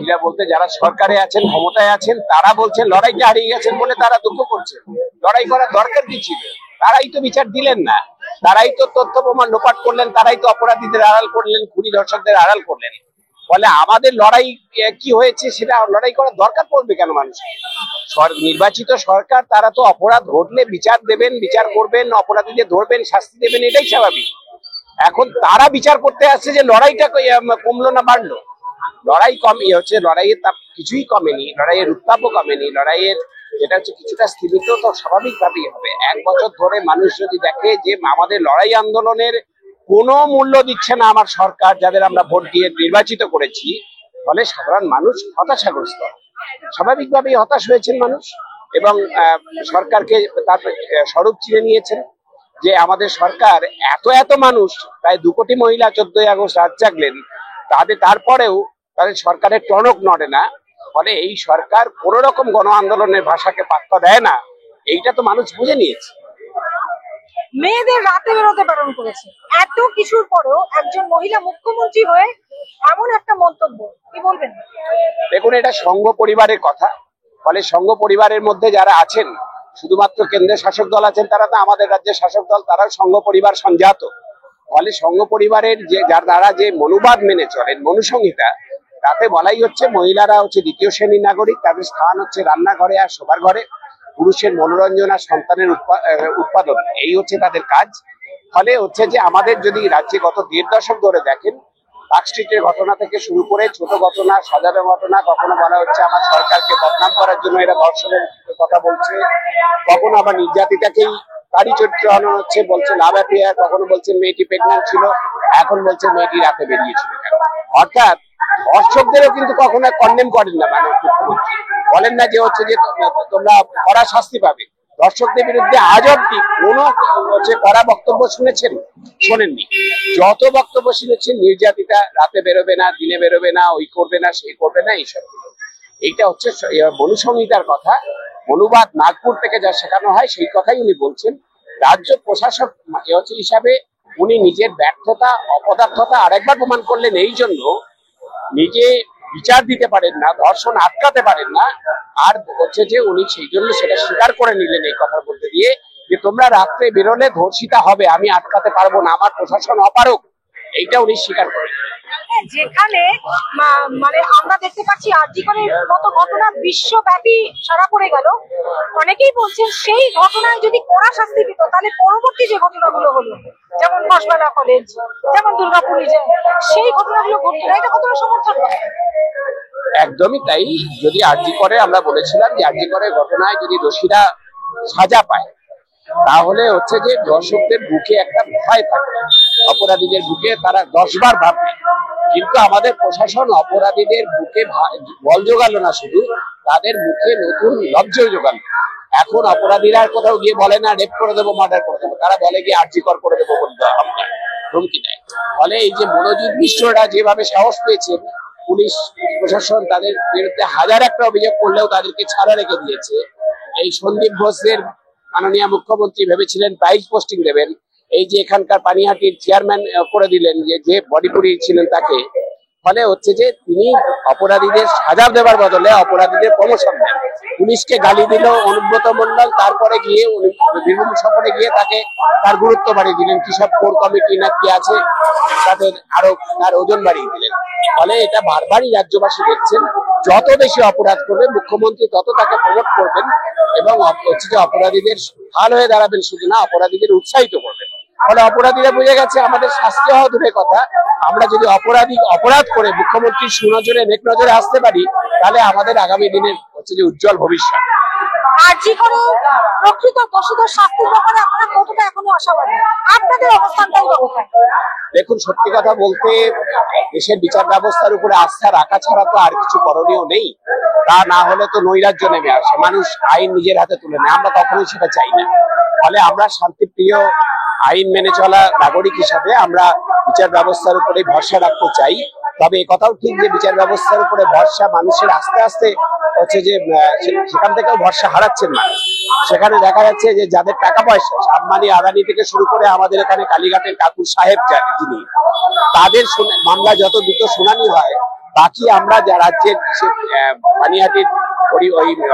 মহিলা বলতে যারা সরকারে আছেন, ক্ষমতায় আছেন, তারা বলছেন লড়াইটা হারিয়ে গেছেন বলে তারা দুঃখ করছেন। লড়াই করার দরকার কি ছিল? তারাই তো বিচার দিলেন না, তারাই তো তথ্য প্রমাণ লোপাট করলেন, তারাই তো অপরাধীদের আড়াল করলেন, খুনি ধর্ষকদের আড়াল করলেন। ফলে আমাদের লড়াই কি হয়েছে সেটা লড়াই করার দরকার পড়বে কেন? মানুষ নির্বাচিত সরকার, তারা তো অপরাধ ঘটলে বিচার দেবেন, বিচার করবেন, অপরাধীদের ধরবেন, শাস্তি দেবেন, এটাই স্বাভাবিক। এখন তারা বিচার করতে আসছে যে লড়াইটা কমলো না বাড়লো। লড়াই হচ্ছে, লড়াইয়ের তাপ কিছুই কমেনি, লড়াইয়ের উত্তাপও কমেনি, লড়াইয়ের যেটা হচ্ছে কিছুটা স্থিমিত তো স্বাভাবিকভাবেই হবে। 1 বছর ধরে মানুষ যদি দেখে যে আমাদের লড়াই আন্দোলনের কোনো মূল্য দিচ্ছে না আমার সরকার, যাদের আমরা ভোট দিয়ে নির্বাচিত করেছি, ফলে সাধারণ মানুষ হতাশাগ্রস্ত, স্বাভাবিকভাবেই হতাশ হয়েছেন মানুষ এবং সরকারকে তার স্বরূপ চিনে নিয়েছেন যে আমাদের সরকার এত মানুষ, প্রায় 2 কোটি মহিলা 14ই আগস্ট রাত জাগলেন, তারপরেও তাদের সরকারের টনক নড়ে না। ফলে এই সরকার কোন রকম গণ আন্দোলনের ভাষাকে পাত্তা দেয় না, এইটা তো মানুষ বুঝে নিয়েছে। মেয়েদের রাতে বেরোতে বারণ করেছে, এত কিছুর পরেও একজন মহিলা মুখ্যমন্ত্রী হয়ে এমন একটা মন্তব্য, কি বলবেন? দেখুন, এটা সংঘ পরিবারের কথা। ফলে সংঘ পরিবারের মধ্যে যারা আছেন, শুধুমাত্র কেন্দ্রের শাসক দল আছেন তারা না, আমাদের রাজ্যের শাসক দল তারাও সংঘ পরিবার সংজাত। ফলে সংঘ পরিবারের যারা যে মনোবাদ মেনে চলেন, মনুসংহিতা, তাতে বলাই হচ্ছে মহিলারা হচ্ছে 2য় শ্রেণীর নাগরিক, তাদের স্থান হচ্ছে রান্নাঘরে আর শোবার ঘরে, পুরুষের মনোরঞ্জন আর সন্তানের উৎপাদন, এই হচ্ছে তাদের কাজ। ফলে হচ্ছে যে আমাদের যদি রাজ্যে গত 1.5 দশক ধরে দেখেন, পার্কস্ট্রিটের ঘটনা থেকে শুরু করে ছোট ঘটনা, সাজানো ঘটনা, কখনো বলা হচ্ছে আমার সরকারকে বদনাম করার জন্য এরা ধর্ষণের কথা বলছে, কখনো আবার নির্যাতিতাকেই তারই চরিত্র আনানো হচ্ছে, বলছে লাভ অ্যাফেয়ার, কখনো বলছে মেয়েটি প্রেগন্যান্ট ছিল, এখন বলছে মেয়েটি রাতে বেরিয়েছিল কেন। অর্থাৎ ধর্ষকদেরও কিন্তু কখনো কন্ডেম করেন না, মানে মুখ্যমন্ত্রী বলেন না যে হচ্ছে যে তোমরা কড়া শাস্তি পাবে। দর্শকদের বিরুদ্ধে আজ অব্দি কোনো হচ্ছে কড়া বক্তব্য শুনেছেন? শোনেননি। যত বক্তব্য শুনেছেন নির্যাতিতা রাতে বেরোবে না, দিনে বেরোবে না, ওই করবে না, সেই করবে না, এইসব। এইটা হচ্ছে মনুসংহিতার কথা, মনুবাদ নাগপুর থেকে যা শেখানো হয় সেই কথাই উনি বলছেন। রাজ্য প্রশাসক হচ্ছে হিসাবে উনি নিজের ব্যর্থতা, অপদার্থতা আরেকবার প্রমাণ করলেন। এই জন্য নিজে বিচার দিতে পারেন না, ধর্ষণ আটকাতে পারেন না, আর হচ্ছে যে উনি সেই জন্য সেটা স্বীকার করে নিলেন এই কথার মধ্যে দিয়ে যে তোমরা রাত্রে বেরোলে ধর্ষিতা হবে, আমি আটকাতে পারবো না, আমার প্রশাসন অপারক, এইটা উনি স্বীকার করেন। যেখানে মানে আমরা দেখতে পাচ্ছি আরজিকরের মতো ঘটনা বিশ্বব্যাপী সারা পড়ে গেল, অনেকেই বলছেন সেই ঘটনায় যদি কড়া শাস্তি পেত তাহলে পরবর্তী যে ঘটনাগুলো হলো, যেমন কসবালা কলেজ, যেমন দুর্গাপুরে সেই ঘটনাগুলো ঘটতো না, এটা কতটা সমর্থন করে? একদমই তাই। যদি আরজিকরে আমরা বলেছিলাম যে আরজিকরের ঘটনায় যদি দোষীরা সাজা পায়, তাহলে হচ্ছে যে দর্শকদের বুকে একটা ভয় থাকবে, অপরাধীদের বুকে তারা 10 বার ভাববে। কিন্তু আমাদের প্রশাসন অপরাধীদের বুকে বল জোগালো না, শুধু তাদের মুখে নতুন লজ্জা জোগালো। এখন অপরাধীরা কোথাও গিয়ে বলে না রেপ করে দেবো, মার্ডার করে দেবো, তারা বলে গিয়ে আরজিকর করে দেবো বলে হুমকি দেয়। ফলে এই যে মনোজিৎ মিশ্ররা যেভাবে সাহস পেয়েছেন, পুলিশ প্রশাসন তাদের বিরুদ্ধে 1001টা অভিযোগ করলেও তাদেরকে ছাড়া রেখে দিয়েছে। এই সন্দীপ ঘোষের মাননীয় মুখ্যমন্ত্রী ভেবেছিলেন প্রাইজ পোস্টিং দেবেন, এই যে এখানকার পানিহাটির চেয়ারম্যান করে দিলেন যে বডিপুরি ছিলেন তাকে। ফলে হচ্ছে যে তিনি অপরাধীদের সাজা দেওয়ার বদলে অপরাধীদের প্রমোশন দেন। পুলিশকে গালি দিল অনুব্রত মন্ডল, তারপরে গিয়ে বীরভূম সফরে গিয়ে তার গুরুত্ব বাড়িয়ে দিলেন, কি সব কোর কমিটি না কি আছে তাদের আরো তার ওজন বাড়িয়ে দিলেন। ফলে এটা বারবারই রাজ্যবাসী দেখছেন, যত বেশি অপরাধ করবে মুখ্যমন্ত্রী তত তাকে প্রমোট করবেন এবং হচ্ছে যে অপরাধীদের ঢাল হয়ে দাঁড়াবেন, শুধু না অপরাধীদের উৎসাহিত করবেন। ফলে অপরাধীরা বুঝে গেছে আমাদের শাস্তি হওয়া দূরের কথা, আমরা যদি অপরাধ করে মুখ্যমন্ত্রীর সুনজরে নেক নজরে আসতে পারি, তাহলে আমাদের আগামী দিনের হচ্ছে যে উজ্জ্বল ভবিষ্যৎ। আরজিকরে প্রকৃত দোষীদের শাস্তির ব্যাপারে আপনারা কতটা এখনো আশাবাদী? আপনাদের অবস্থানটাই কোথায়? দেখুন, সত্যি কথা বলতে দেশের বিচার ব্যবস্থার উপরে আস্থা রাখা ছাড়া তো আর কিছু করণীয় নেই। তা না হলে তো নৈরাজ্য নেমে আসে, মানুষ আইন নিজের হাতে তুলে নেয়, আমরা কখনোই সেটা চাই না। ফলে আমরা শান্তিপ্রিয় আইন মেনে চলা নাগরিক হিসাবে আমরা বিচার ব্যবস্থার উপরে ভরসা রাখতে চাই। তবে একথাও ঠিক যে বিচার ব্যবস্থার উপরে ভরসা মানুষের আস্তে আস্তে হচ্ছে যে সেখান থেকেও ভরসা হারাচ্ছেন মানুষ। সেখানে দেখা যাচ্ছে যে যাদের টাকা পয়সা, আম্বানি আদানি থেকে শুরু করে আমাদের এখানে কালীঘাটের কাকুর সাহেব যিনি, তাদের মামলা যত দ্রুত শুনানি হয় বাকি আমরা যা রাজ্যের পানিহাটির ওই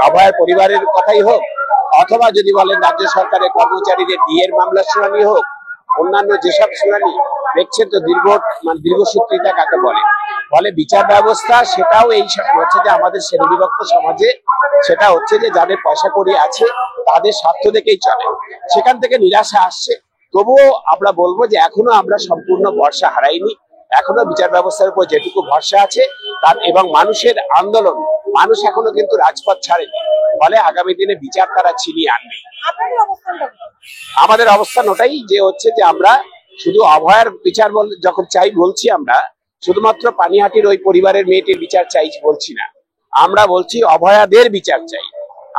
অভয়ার পরিবারের কথাই হোক, অথবা যদি বলেন রাজ্য সরকারের কর্মচারীদের ডিএর মামলার শুনানি হোক, অন্যান্য যেসব শুনানি দেখছেন তো দীর্ঘসূত্রিতা কাকে বলে, ফলে বিচার ব্যবস্থা সেটাও এই হচ্ছে যে আমাদের শ্রেণীবিভক্ত সমাজে সেটা হচ্ছে যে যাদের পয়সা কড়ি আছে তাদের স্বার্থ দেখেই চলে, সেখান থেকে নিরাশা আসছে। তবুও আমরা বলবো যে এখনো আমরা সম্পূর্ণ ভরসা হারাইনি, এখনো বিচার ব্যবস্থার উপর যেটুকু ভরসা আছে তার এবং মানুষের আন্দোলন, মানুষ এখনো কিন্তু রাজপথ ছাড়েনি, ফলে আগামী দিনে বিচার তারা ছিনিয়ে আনবে। আপনাদের অবস্থানটা কি? আমাদের অবস্থান ওটাই যে হচ্ছে যে আমরা শুধু অভয়ার বিচার যখন চাই বলছি, আমরা শুধুমাত্র পানিহাটির ওই পরিবারের মেয়েটির বিচার চাই বলছি না, আমরা বলছি অভয়াদের বিচার চাই।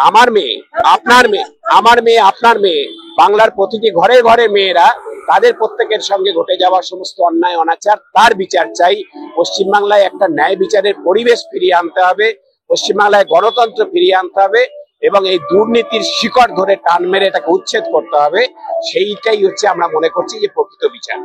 আমার মেয়ে, আপনার মেয়ে, আমার মেয়ে, আপনার মেয়ে, বাংলার প্রতিটি ঘরে ঘরে মেয়েরা, তাদের প্রত্যেকের সঙ্গে ঘটে যাওয়া সমস্ত অন্যায় অনাচার তার বিচার চাই। পশ্চিমবাংলায় একটা ন্যায় বিচারের পরিবেশ ফিরিয়ে আনতে হবে, পশ্চিমবাংলায় গণতন্ত্র ফিরিয়ে আনতে হবে এবং এই দুর্নীতির শিকড় ধরে টান মেরে এটাকে উচ্ছেদ করতে হবে। সেইটাই হচ্ছে আমরা মনে করছি যে প্রকৃত বিচার।